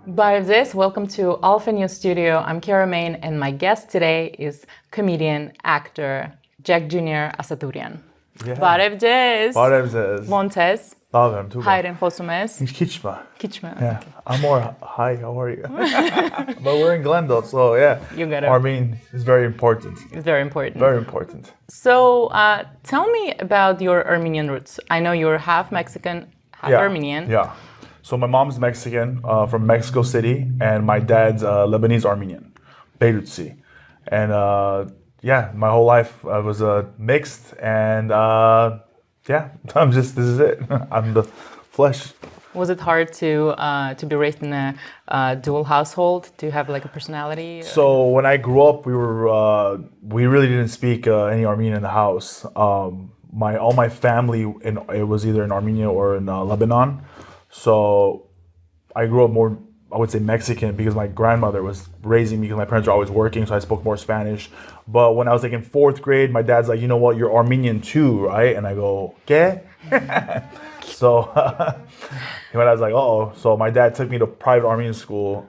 But this, welcome to Alpha News Studio. I'm Kara Main, and my guest today is comedian, actor, Jack Jr. Assadourian. Բարև Բարև Montes. Love him too. Հայրեն խոսում ես։ Kichma. Yeah. I'm more hi, how are you? But we're in Glendale, so yeah. You got it. Armenian is very important. It's very important. Very important. So tell me about your Armenian roots. I know you're half Mexican, half Armenian. Yeah. So my mom's Mexican, from Mexico City, and my dad's Lebanese Armenian, Beirutsi. And yeah, my whole life I was mixed, and yeah, this is it. I'm the flesh. Was it hard to be raised in a dual household, to have like a personality? So when I grew up, we really didn't speak any Armenian in the house. All my family, it was either in Armenia or in Lebanon. So I grew up more, I would say, Mexican, because my grandmother was raising me, because my parents were always working, so I spoke more Spanish. But when I was like in 4th grade, my dad's like, you know what, you're Armenian too, right? And I go, ¿qué? So when I was like, oh, so my dad took me to private Armenian school,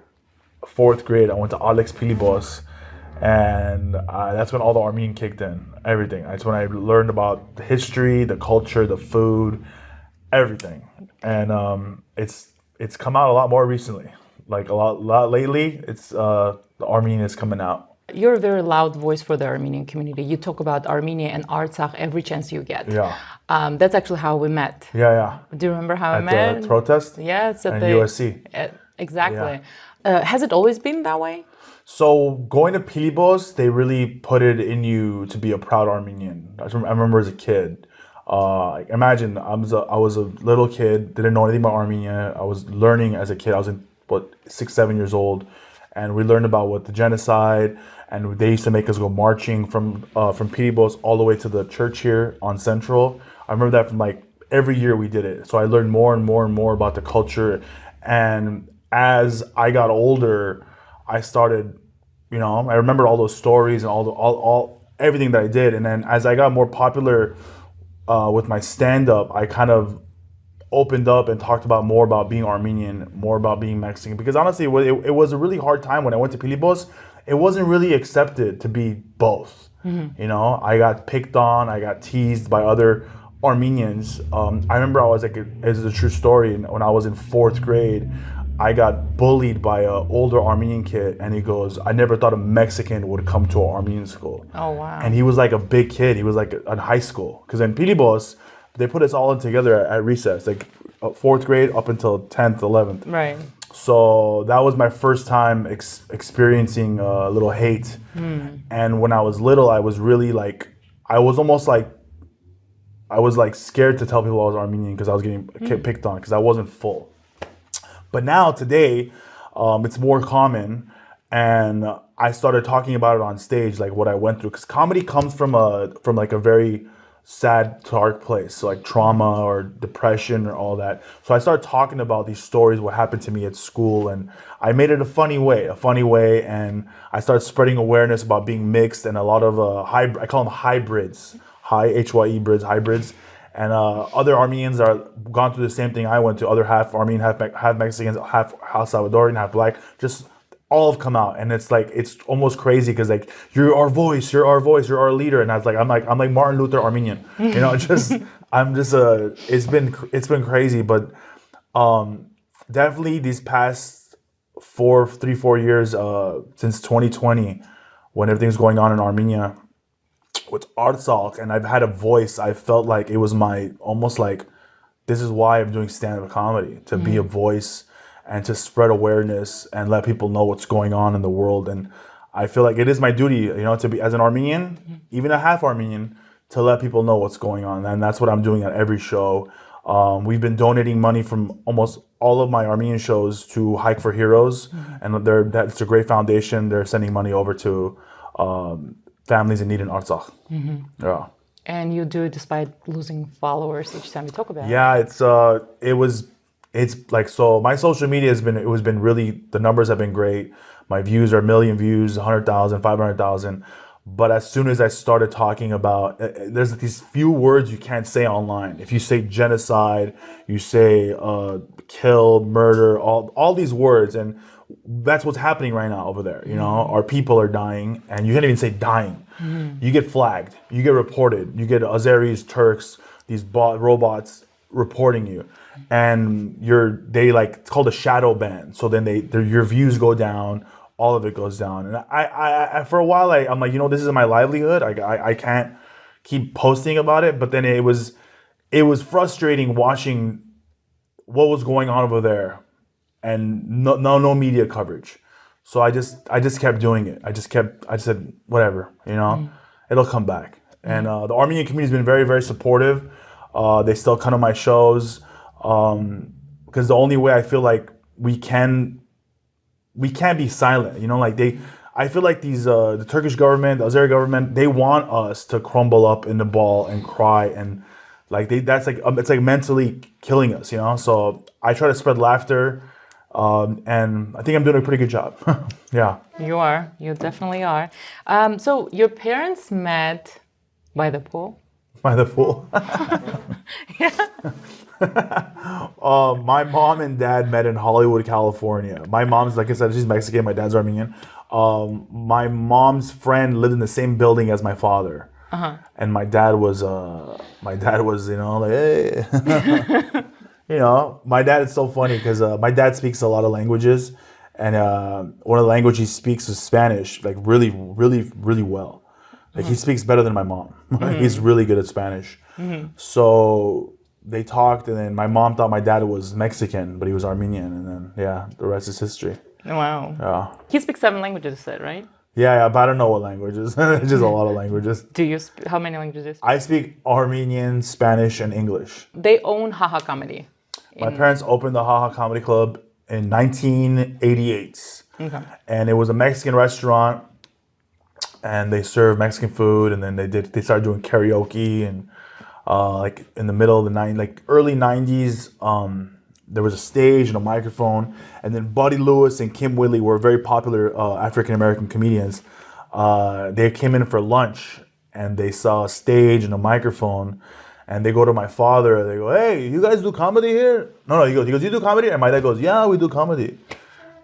4th grade. I went to Alex Pilibos, and that's when all the Armenian kicked in, everything. That's when I learned about the history, the culture, the food, everything. And it's come out a lot more recently, like a lot lately. It's the Armenian is coming out. You're a very loud voice for the Armenian community. You talk about Armenia and Artsakh every chance you get. Yeah. That's actually how we met. Yeah. Do you remember how we met? At the protest? Yeah, it's at the USC. Exactly. Yeah. Has it always been that way? So going to Pilibos, they really put it in you to be a proud Armenian. I remember as a kid. Imagine I was a little kid, didn't know anything about Armenia. I was learning as a kid. I was in 6, 7 years old, and we learned about what the genocide. And they used to make us go marching from Pilibos all the way to the church here on Central. I remember that from like every year we did it. So I learned more and more and more about the culture. And as I got older, I started, I remember all those stories and all everything that I did. And then as I got more popular with my stand-up, I kind of opened up and talked more about being Armenian, more about being Mexican. Because honestly, it was a really hard time when I went to Pilibos. It wasn't really accepted to be both. Mm-hmm. I got picked on, I got teased by other Armenians. I remember I was like, it's a true story, when I was in 4th grade, I got bullied by an older Armenian kid, and he goes, I never thought a Mexican would come to an Armenian school. Oh, wow. And he was like a big kid. He was like in high school. Because in Pilibos, they put us all in together at recess, like 4th grade up until 10th, 11th. Right. So that was my first time experiencing a little hate. And when I was little, I was really like, I was scared to tell people I was Armenian, because I was getting picked on, because I wasn't full. But now, today, it's more common, and I started talking about it on stage, like what I went through, because comedy comes from like a very sad, dark place, so like trauma or depression or all that. So I started talking about these stories, what happened to me at school, and I made it a funny way, and I started spreading awareness about being mixed, and a lot of I call them hybrids, HYE hybrids. And other Armenians that are gone through the same thing I went to, other half Armenian, half Mexicans, half Salvadorian, half black, just all have come out. And it's like, it's almost crazy, because like, you're our voice, you're our leader. And I was like, I'm like Martin Luther Armenian, it's been crazy. But definitely these past 4 years, since 2020, when everything's going on in Armenia with Artsakh, and I've had a voice, I felt like it was almost like, this is why I'm doing stand-up comedy, to be a voice and to spread awareness and let people know what's going on in the world. And I feel like it is my duty, to be, as an Armenian, even a half Armenian, to let people know what's going on. And that's what I'm doing at every show. We've been donating money from almost all of my Armenian shows to Hike for Heroes, and that's a great foundation. They're sending money over to families in need in Artsakh. Yeah. And you do it despite losing followers each time you talk about it. Yeah, it's like, so my social media has been really, the numbers have been great. My views are 1 million views, 100,000, 500,000. But as soon as I started talking about, there's these few words you can't say online. If you say genocide, you say kill, murder, all these words, and that's what's happening right now over there. You know, our people are dying, and you can't even say dying. You get flagged, you get reported, you get Azeris, Turks, these robots reporting you, and it's called a shadow ban. So then your views go down, all of it goes down. And I for a while I'm like, this is my livelihood. I can't keep posting about it. But then it was frustrating watching what was going on over there, and no media coverage. So I just kept doing it. I said whatever, it'll come back. And the Armenian community has been very, very supportive. They still come to my shows, because the only way I feel like we can't be silent. I feel like the Turkish government, the Azeri government, they want us to crumble up in the ball and cry, and it's like mentally killing us. So I try to spread laughter. And I think I'm doing a pretty good job. Yeah. You definitely are. So your parents met by the pool? By the pool? Yeah. My mom and dad met in Hollywood, California. My mom's, like I said, she's Mexican. My dad's Armenian. My mom's friend lived in the same building as my father. And my dad was, like, hey. My dad is so funny because my dad speaks a lot of languages, and one of the languages he speaks is Spanish, like really, really, really well. Like he speaks better than my mom. He's really good at Spanish. So they talked, and then my mom thought my dad was Mexican, but he was Armenian, and then the rest is history. Wow. Yeah. He speaks 7 languages, you said, right? Yeah, but I don't know what languages. It's just a lot of languages. How many languages? I speak Armenian, Spanish, and English. They own Haha Comedy. My parents opened the Haha Comedy Club in 1988. Okay. And it was a Mexican restaurant, and they served Mexican food, and then they started doing karaoke, and like in the middle of the early 90s, there was a stage and a microphone, and then Buddy Lewis and Kim Whitley were very popular African American comedians. They came in for lunch, and they saw a stage and a microphone. And they go to my father, and they go, hey, you guys do comedy here? No, he goes, you do comedy? And my dad goes, yeah, we do comedy.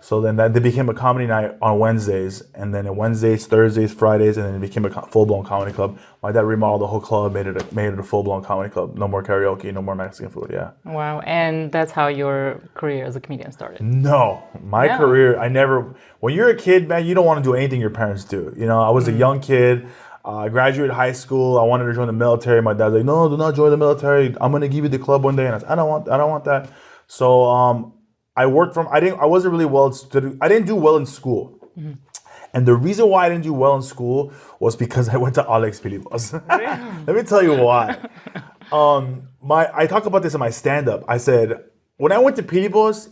So then they became a comedy night on Wednesdays, and then Wednesdays, Thursdays, Fridays, and then it became a full-blown comedy club. My dad remodeled the whole club, made it a full-blown comedy club. No more karaoke, no more Mexican food, yeah. Wow, and that's how your career as a comedian started? No, my career, when you're a kid, man, you don't want to do anything your parents do. I was a young kid. I graduated high school. I wanted to join the military. My dad's like, no, do not join the military. I'm gonna give you the club one day. And I said, I don't want that. So I wasn't really I didn't do well in school. And the reason why I didn't do well in school was because I went to Alex Pilibos. Let me tell you why. I talk about this in my stand-up. I said, when I went to Pilibos,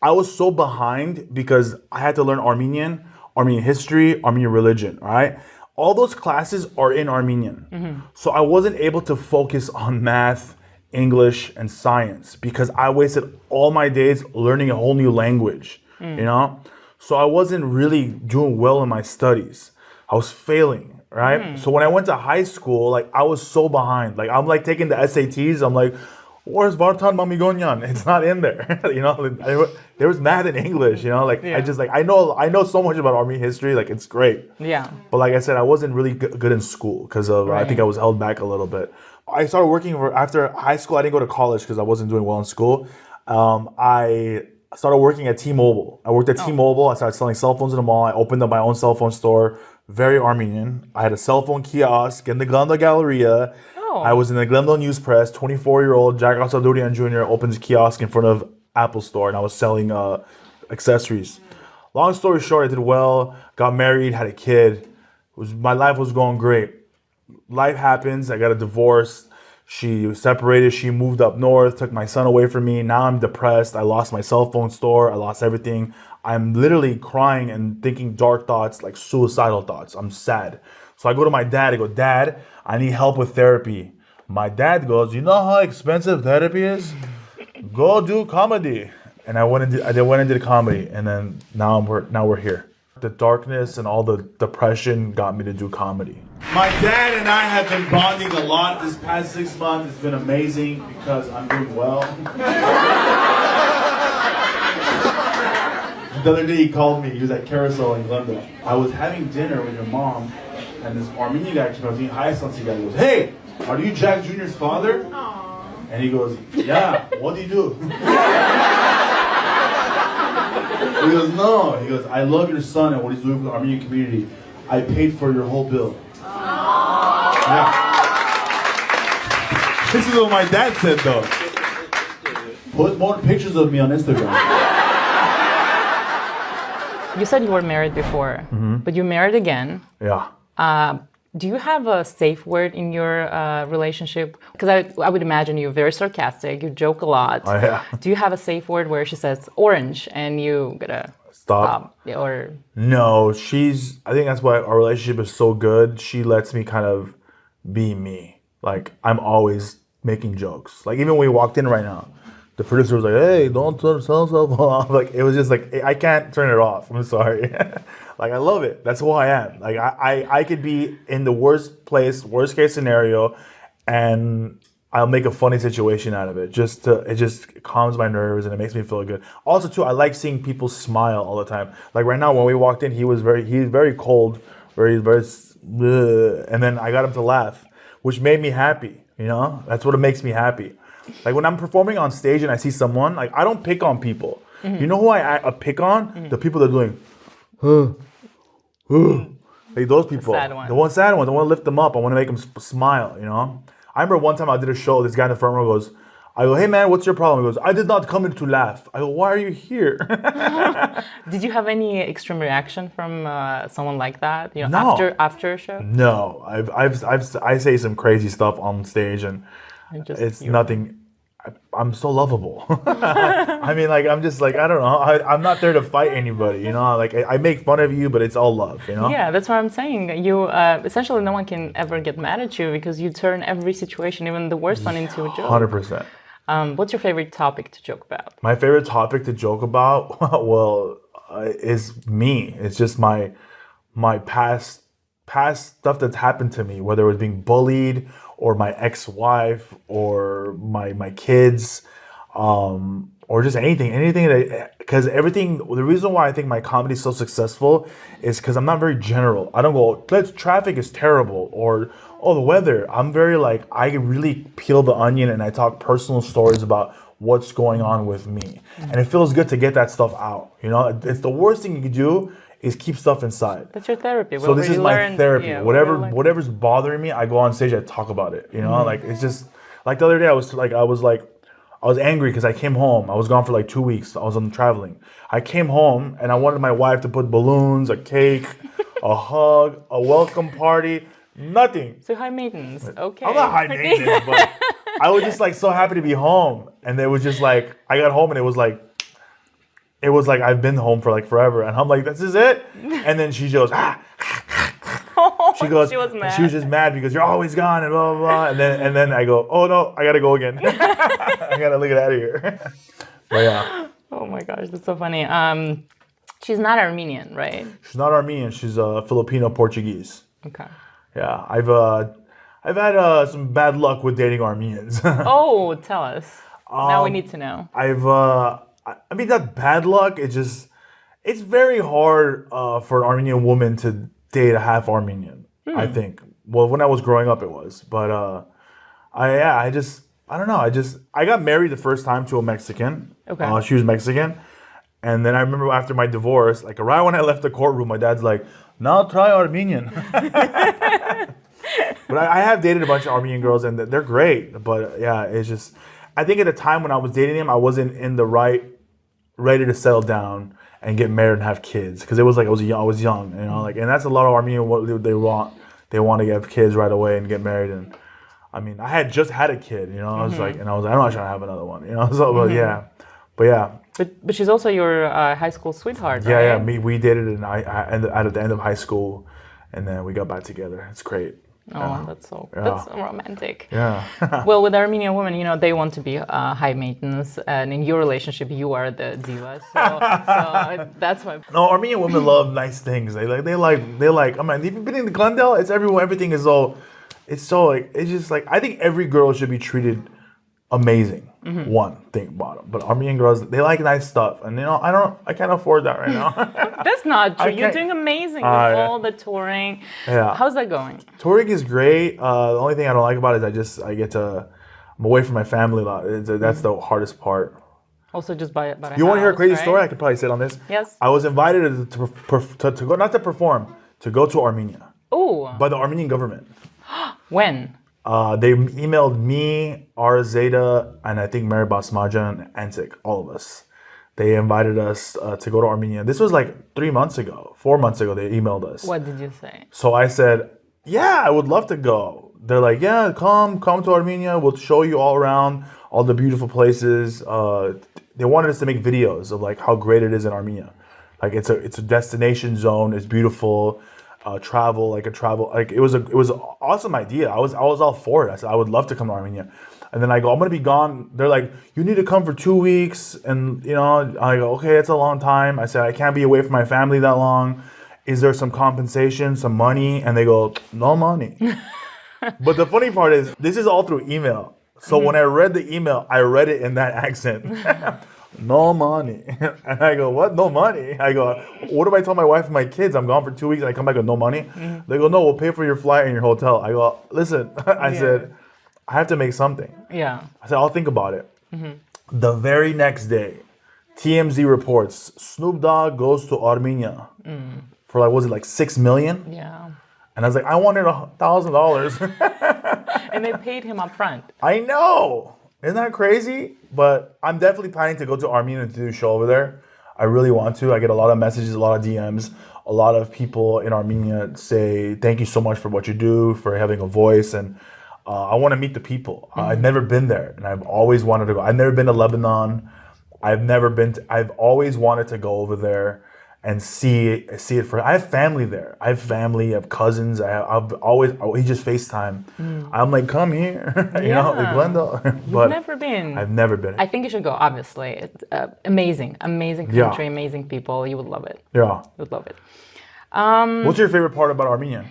I was so behind because I had to learn Armenian history, Armenian religion, right? All those classes are in Armenian. So I wasn't able to focus on math, English, and science because I wasted all my days learning a whole new language, So I wasn't really doing well in my studies. I was failing, right? So when I went to high school, I was so behind. I'm taking the SATs. I'm like, where's Vartan Mamigonyan? It's not in there. There was math and English, I know so much about Armenian history, it's great. Yeah. But like I said, I wasn't really good in school because of I think I was held back a little bit. I started working after high school. I didn't go to college because I wasn't doing well in school. I started working at T-Mobile. I worked at T-Mobile. I started selling cell phones in the mall. I opened up my own cell phone store. Very Armenian. I had a cell phone kiosk in the Glendale Galleria. I was in the Glendale News Press. 24-year-old Jack Assadourian Jr. opens a kiosk in front of Apple Store, and I was selling accessories. Long story short, I did well, got married, had a kid. My life was going great. Life happens. I got a divorce. She separated. She moved up north, took my son away from me. Now I'm depressed. I lost my cell phone store. I lost everything. I'm literally crying and thinking dark thoughts, like suicidal thoughts. I'm sad. So I go to my dad. I go, Dad, I need help with therapy. My dad goes, you know how expensive therapy is? Go do comedy. And I went and did comedy, and then now we're here. The darkness and all the depression got me to do comedy. My dad and I have been bonding a lot this past 6 months. It's been amazing because I'm doing well. The other day he called me. He was at Carousel in Glendale. I was having dinner with your mom, and this Armenian guy came up to me. Hi, Sansi guy. He goes, "Hey, are you Jack Jr.'s father?" Aww. And he goes, "Yeah. What do you do?" He goes, "No." He goes, "I love your son and what he's doing for the Armenian community. I paid for your whole bill." Yeah. This is what my dad said, though. Put more pictures of me on Instagram. You said you were married before, but you married again. Yeah. Do you have a safe word in your relationship? Because I would imagine you're very sarcastic, you joke a lot. Oh, yeah. Do you have a safe word where she says orange and you gotta stop? Or no, I think that's why our relationship is so good. She lets me kind of be me. Like, I'm always making jokes. Like, even when we walked in right now, the producer was like, "Hey, don't turn yourself off." Like, it was just like, I can't turn it off. I'm sorry. Like, I love it. That's who I am. Like, I could be in the worst place, worst case scenario, and I'll make a funny situation out of it. It just calms my nerves and it makes me feel good. Also, too, I like seeing people smile all the time. Like right now, when we walked in, he's very cold, very, and then I got him to laugh, which made me happy. You know, that's what makes me happy. Like when I'm performing on stage and I see someone, like I don't pick on people. You know who I pick on? The people that are doing, like those people. The sad one, the one to lift them up. I want to make them smile, you know? I remember one time I did a show, this guy in the front row goes, I go, "Hey man, what's your problem?" He goes, "I did not come here to laugh." I go, "Why are you here?" Did you have any extreme reaction from someone like that? You know, No. after a show? No, I say some crazy stuff on stage and it's nothing. I'm so lovable. I mean, like, I'm just like, I don't know. I'm not there to fight anybody, you know? Like, I make fun of you, but it's all love, you know? Yeah, that's what I'm saying. You, essentially, no one can ever get mad at you because you turn every situation, even the worst one, into a joke. 100%. What's your favorite topic to joke about? My favorite topic to joke about, well, is me. It's just my past stuff that's happened to me, whether it was being bullied or my ex-wife or my kids, or just anything that, because the reason why I think my comedy is so successful is because I'm not very general. I don't go, traffic is terrible, or, oh, the weather. I'm very like, I really peel the onion and I talk personal stories about what's going on with me. And it feels good to get that stuff out. You know, it's the worst thing you can do is keep stuff inside. That's your therapy. So this is my therapy. Yeah, whatever's bothering me, I go on stage, I talk about it. You know, like it's just like the other day I was angry because I came home. I was gone for like 2 weeks. I was on traveling. I came home and I wanted my wife to put balloons, a cake, a hug, a welcome party. Nothing. So high maintenance. Okay. I'm not high maintenance, but I was just like so happy to be home. And it was just like I got home and it was like I've been home for like forever, and I'm like, "This is it." And then she goes, she goes, she was mad. She was just mad because you're always gone and blah blah blah. And then I go, "Oh no, I gotta go again. I gotta get out of here." But yeah. Oh my gosh, that's so funny. She's not Armenian, right? She's not Armenian. She's Filipino Portuguese. Okay. Yeah, I've had some bad luck with dating Armenians. Oh, tell us. Now we need to know. I mean, not bad luck. It's very hard for an Armenian woman to date a half Armenian. I think. Well, when I was growing up, it was. But I don't know. I got married the first time to a Mexican. Okay. She was Mexican, and then I remember after my divorce, like right when I left the courtroom, my dad's like, "Now try Armenian." But I have dated a bunch of Armenian girls, and they're great. But yeah, it's just. I think at the time when I was dating them, I wasn't ready to settle down and get married and have kids, because it was like I was young, you know, like, and that's a lot of Armenian what they want to get kids right away and get married. And I mean, I had just had a kid, you know, I was like, I'm not trying to have another one, you know, so but yeah. But she's also your high school sweetheart, right? Yeah. We dated at the end of high school, and then we got back together. It's great. Oh, that's so romantic. Yeah. Well, with Armenian women, you know, they want to be high maintenance, and in your relationship, you are the diva. So that's why. No, Armenian women love nice things. They like. I mean, if you've been in the Glendale, it's everywhere. Everything is so. It's just like I think every girl should be treated amazing. One thing about them, but Armenian girls, they like nice stuff, and you know, I can't afford that right now. That's not true. You're doing amazing with all the touring. Yeah. How's that going? Touring is great. The only thing I don't like about it is I'm away from my family a lot. That's the hardest part. Also, just buy a You want to hear a crazy right? story? I could probably sit on this. Yes. I was invited to go, not to perform, to go to Armenia. Oh. By the Armenian government. When? They emailed me, Ara Zeta, and I think Mary Basmajan and Antsakh, all of us. They invited us to go to Armenia. This was like 4 months ago, they emailed us. What did you say? So I said, yeah, I would love to go. They're like, yeah, come to Armenia. We'll show you all around, all the beautiful places. They wanted us to make videos of like how great it is in Armenia. Like it's a destination zone. It's beautiful. Travel. It was an awesome idea. I was all for it. I said I would love to come to Armenia, and then I go, I'm gonna be gone. They're like, you need to come for 2 weeks, and you know, I go, okay, it's a long time. I said I can't be away from my family that long. Is there some compensation, some money? And they go, no money. But the funny part is, this is all through email. So when I read the email, I read it in that accent. No money. And I go, what? No money? I go, what if I tell my wife and my kids I'm gone for 2 weeks and I come back with no money? They go, no, we'll pay for your flight and your hotel. I go, listen, I said, I have to make something. Yeah. I said, I'll think about it. The very next day, TMZ reports, Snoop Dogg goes to Armenia for like, was it like 6 million? Yeah. And I was like, I wanted $1,000. And they paid him up front. I know. Isn't that crazy? But I'm definitely planning to go to Armenia to do a show over there. I really want to. I get a lot of messages, a lot of DMs. A lot of people in Armenia say, thank you so much for what you do, for having a voice. And I want to meet the people. I've never been there, and I've always wanted to go. I've never been to Lebanon. I've always wanted to go over there and see it for. I have family there. I have cousins. We just FaceTime. I'm like, come here, you know, like Glendale. But You've never been. I've never been. I think you should go. Obviously, it's amazing country, amazing people. You would love it. Yeah, you would love it. What's your favorite part about Armenia?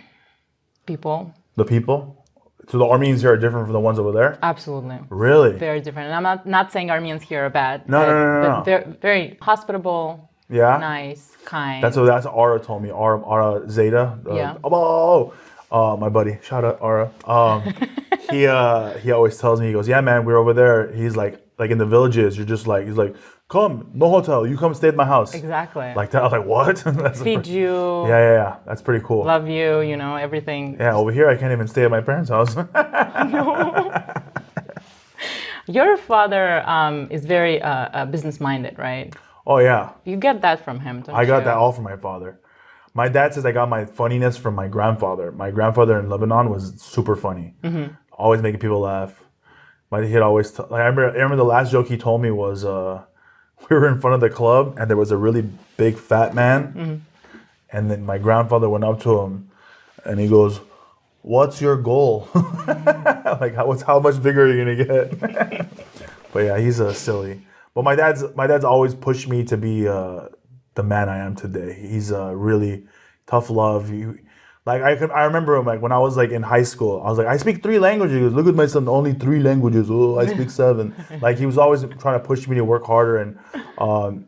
People. The people. So the Armenians here are different from the ones over there? Absolutely. Really? Very different. And I'm not saying Armenians here are bad. No. But they're very hospitable. Yeah. Nice, kind. That's Ara told me. Ara Zeta. My buddy. Shout out Ara. He always tells me, he goes, yeah, man, we're over there. He's like in the villages, you're just like, he's like, come, no hotel, you come stay at my house. Exactly. Like that. I was like, what? Feed you. Yeah. That's pretty cool. Love you, you know, everything. Yeah, over here I can't even stay at my parents' house. No. Your father is very business-minded, right? Oh, yeah. You get that from him, don't you? I got that all from my father. My dad says I got my funniness from my grandfather. My grandfather in Lebanon was super funny. Always making people laugh. He'd always, I remember the last joke he told me was, we were in front of the club and there was a really big fat man. And then my grandfather went up to him and he goes, what's your goal? Like, how much bigger are you gonna get? But yeah, he's silly. But my dad's always pushed me to be the man I am today. He's really tough love. I remember him, like when I was like in high school. I was like, I speak 3 languages. He goes, look at my son, only 3 languages. Oh, I speak 7. Like he was always trying to push me to work harder, and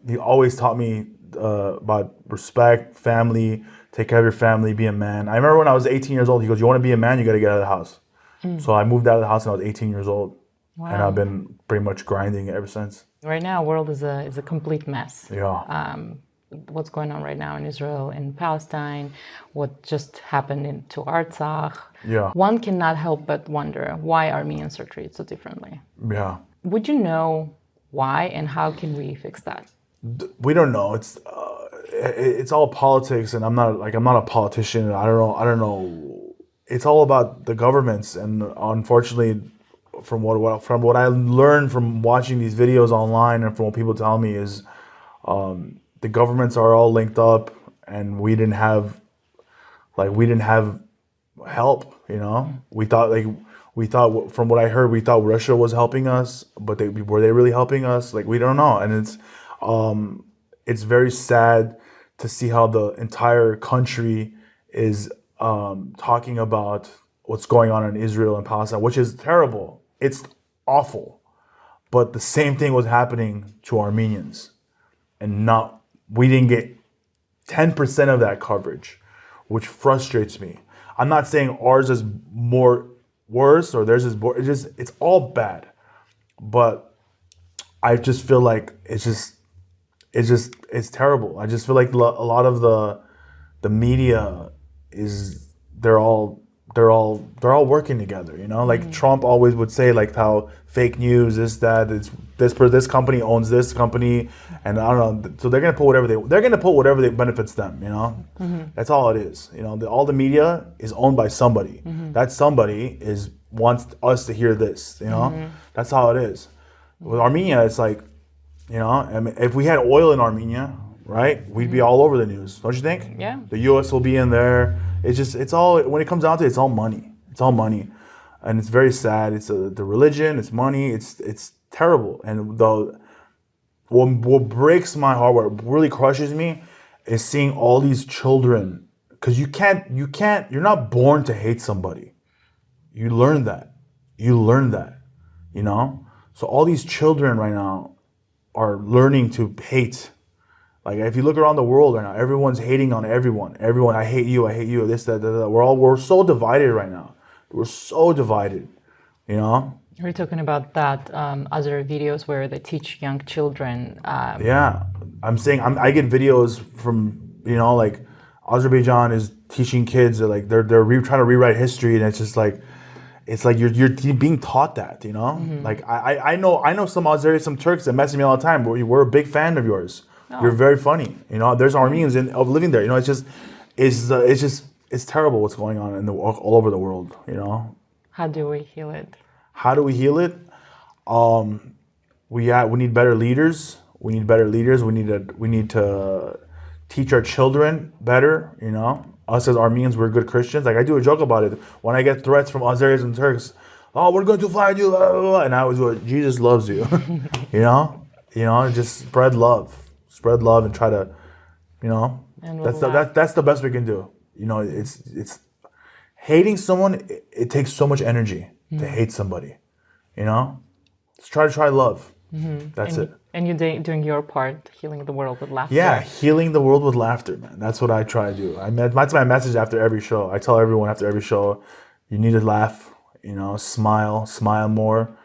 he always taught me about respect, family, take care of your family, be a man. I remember when I was 18 years old, he goes, you want to be a man, you got to get out of the house. So I moved out of the house when I was 18 years old. Wow. And I've been pretty much grinding ever since. Right now, the world is a complete mess. Yeah. What's going on right now in Israel, in Palestine, what just happened to Artsakh. Yeah. One cannot help but wonder why Armenians are treated so differently. Yeah. Would you know why, and how can we fix that? We don't know. It's all politics, and I'm not a politician. I don't know. It's all about the governments, and unfortunately, from what I learned from watching these videos online and from what people tell me is, the governments are all linked up, and we didn't have help. We thought from what I heard, we thought Russia was helping us, but were they really helping us? Like, we don't know. And it's very sad to see how the entire country is talking about what's going on in Israel and Palestine, which is terrible. It's awful. But the same thing was happening to Armenians, and we didn't get 10% of that coverage, which frustrates me. I'm not saying ours is more worse or theirs is more. It's all bad, but I just feel like it's terrible. I just feel like a lot of the media they're all working together. Like Trump always would say, like, how fake news is that this company owns this company, and I don't know. So they're gonna put whatever they benefits them. That's all it is. All the media is owned by somebody. That somebody wants us to hear this. That's how it is. With Armenia, it's like, I mean, if we had oil in Armenia, right, we'd be all over the news, don't you think? Yeah. The U.S. will be in there. It's all, when it comes down to it, it's all money. It's all money. And it's very sad. It's the religion, it's money, it's terrible. And what breaks my heart, what really crushes me, is seeing all these children, because you're not born to hate somebody. You learn that. So all these children right now are learning to hate. Like, if you look around the world right now, everyone's hating on everyone. Everyone, I hate you, this, that, that. We're so divided right now. We're so divided, We're talking about that other videos where they teach young children. Yeah, I'm saying I get videos from like Azerbaijan is teaching kids that, like, they're trying to rewrite history, and it's just like, you're being taught that, Like, I know some Azeris, some Turks that message me all the time. We're a big fan of yours. Oh. You're very funny. There's Armenians living there. It's terrible what's going on all over the world. How do we heal it? How do we heal it? We need better leaders. We need to teach our children better. Us as Armenians, we're good Christians. Like, I do a joke about it when I get threats from Azeris and Turks. Oh, we're going to find you, blah, blah, blah. And I always go, Jesus loves you. Just spread love. Spread love and try to, that's the best we can do. It's hating someone. It takes so much energy to hate somebody. Just try love. That's it. And you're doing your part, healing the world with laughter. Yeah, healing the world with laughter, man. That's what I try to do. That's my message after every show. I tell everyone after every show, you need to laugh. Smile more.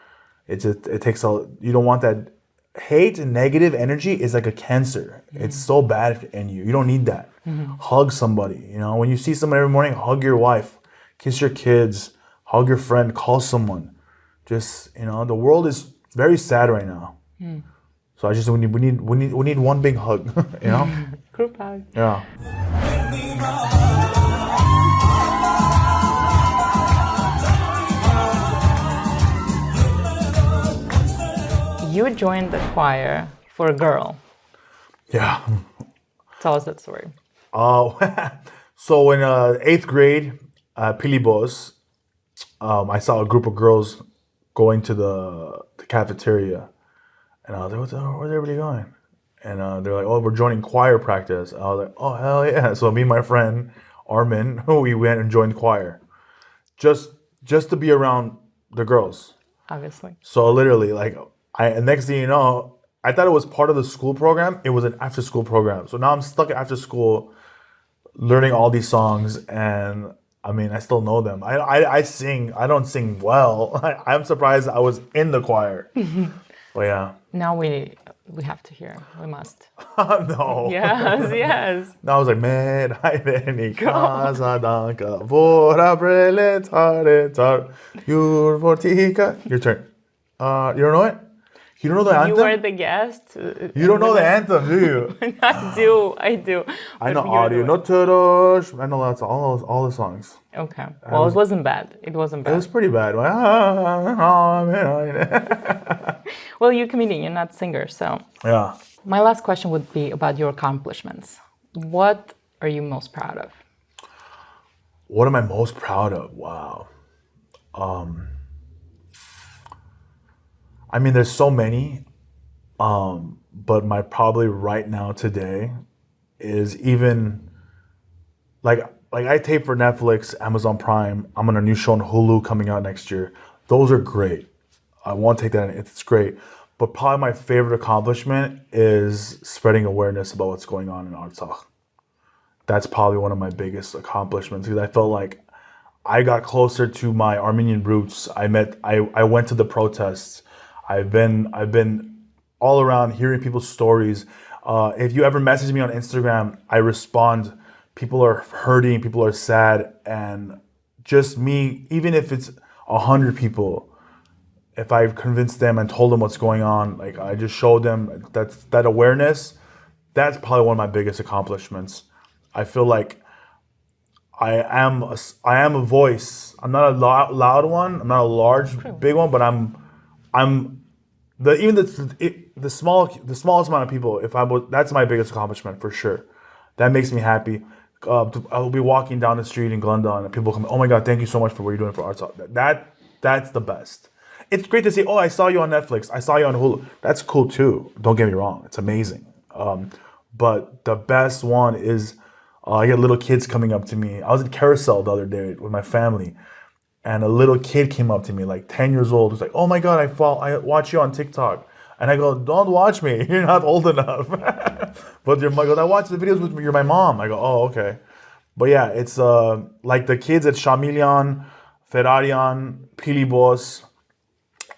It takes you don't want that. Hate and negative energy is like a cancer. It's so bad in you. You don't need that. Hug somebody. When you see someone every morning, hug your wife, kiss your kids, hug your friend, call someone. Just, the world is very sad right now. So we need one big hug. Group hug. Yeah. You joined the choir for a girl. Yeah. Tell us that story. So in 8th grade at Pilibos, I saw a group of girls going to the cafeteria. And I was like, where's everybody going? And they're like, oh, we're joining choir practice. I was like, oh, hell yeah. So me and my friend, Armin, we went and joined choir. Just to be around the girls. Obviously. So literally, like, and next thing you know, I thought it was part of the school program. It was an after-school program. So now I'm stuck after school learning all these songs, and I still know them. I sing. I don't sing well. I'm surprised I was in the choir. But yeah. Now we have to hear. We must. No. Yes. Now I was like, man, casa danka vora preletaretar your vortica. Your turn. You don't know it? You don't know the anthem? You were the guest. You don't know the anthem, do you? I do. I know audio, no turosh. I know that's all the songs. Okay. Well, it wasn't bad. It was pretty bad. Well, you're a comedian, you're not a singer, so. Yeah. My last question would be about your accomplishments. What are you most proud of? What am I most proud of? Wow. I mean, there's so many, but my probably right now today is even like I tape for Netflix, Amazon Prime. I'm on a new show on Hulu coming out next year. Those are great. I won't take that. It's great. But probably my favorite accomplishment is spreading awareness about what's going on in Artsakh. That's probably one of my biggest accomplishments because I felt like I got closer to my Armenian roots. I went to the protests. I've been all around hearing people's stories. If you ever message me on Instagram, I respond. People are hurting, people are sad, and just me, even if it's 100 people, if I've convinced them and told them what's going on, like I just showed them that awareness, that's probably one of my biggest accomplishments. I feel like I am a voice. I'm not a loud one. I'm not a large, big one, but the smallest amount of people. That's my biggest accomplishment for sure. That makes me happy. I'll be walking down the street in Glendon and people come, oh my God, thank you so much for what you're doing for Artsakh. That's the best. It's great to say, oh, I saw you on Netflix. I saw you on Hulu. That's cool too. Don't get me wrong. It's amazing. But the best one is I get little kids coming up to me. I was at Carousel the other day with my family, and a little kid came up to me, like 10 years old. Who's like, oh my God, I watch you on TikTok. And I go, don't watch me. You're not old enough. But I watch the videos with me. You're my mom. I go, oh, okay. But yeah, it's like the kids at Shamilian, Ferrarian, Pilibos,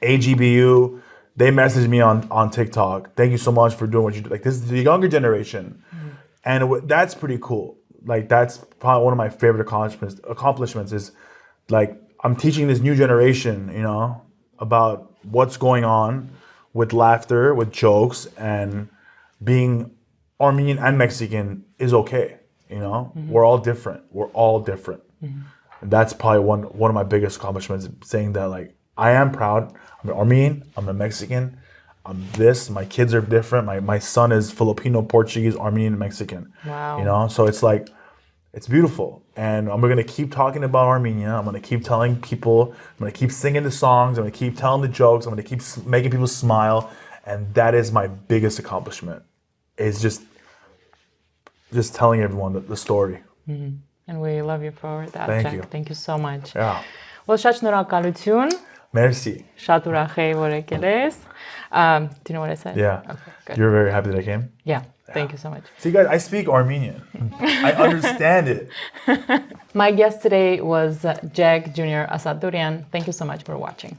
AGBU, they message me on TikTok. Thank you so much for doing what you do. Like, this is the younger generation. And that's pretty cool. Like, that's probably one of my favorite accomplishments is, like, I'm teaching this new generation, about what's going on with laughter, with jokes, and being Armenian and Mexican is okay, We're all different. We're all different. And that's probably one of my biggest accomplishments, saying that, like, I am proud. I'm an Armenian, I'm a Mexican, I'm this, my kids are different. My son is Filipino, Portuguese, Armenian, and Mexican. Wow. So it's like, it's beautiful. And I'm going to keep talking about Armenia. I'm going to keep telling people, I'm going to keep singing the songs, I'm going to keep telling the jokes, I'm going to keep making people smile. And that is my biggest accomplishment, is just telling everyone the story. Mm-hmm. And we love you for that, Thank Jack. you. Thank you so much. Yeah. Well, շատ շնորհակալություն. Merci. Շատ ուրախ եի, որ եկել ես. Do you know what I said? Yeah. Okay, good. You're very happy that I came? Yeah. Thank you so much. See, guys, I speak Armenian. I understand it. My guest today was Jack Jr. Assadurian. Thank you so much for watching.